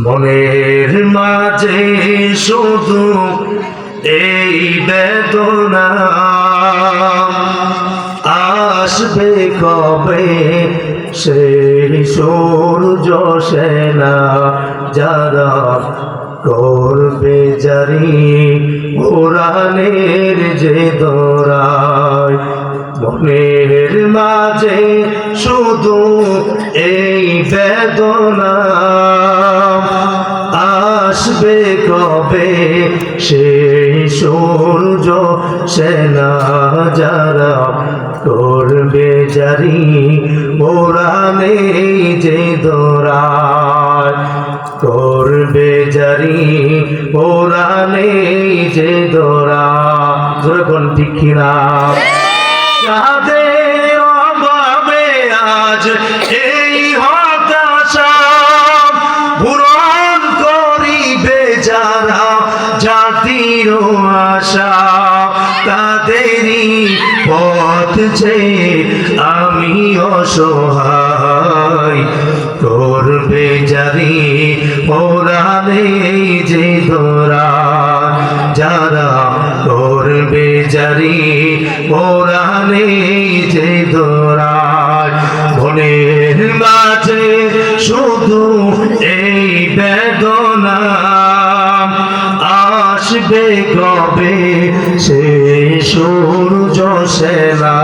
মনের মাঝে শুধু এই বেদনা, আসবে কবে সেই সূর্য সেনা, যারা করবে জারি কোরআনের যে দরায়। মনের মাঝে শুধু এই বেদনা, আসবে কবে সেই সূর্য সেনা, যারা করবে জারি কোরআনে যে দরায়, করবে জারি কোরআনে যে দরায়। যখন ঠিক কিনা যাদের অভাবে আজ এই হতাশা পূরণ করিবে যারা জাতির আশা, তাদেরই পথ যে আমি অসহায়, করবে জারি কোরআনে যে দরায়, যারা করবে জারি কোরআনে যে দরায়। মনের মাঝে শুধু এই বেদনা, আসবে কবে সেই সূর্য সেনা,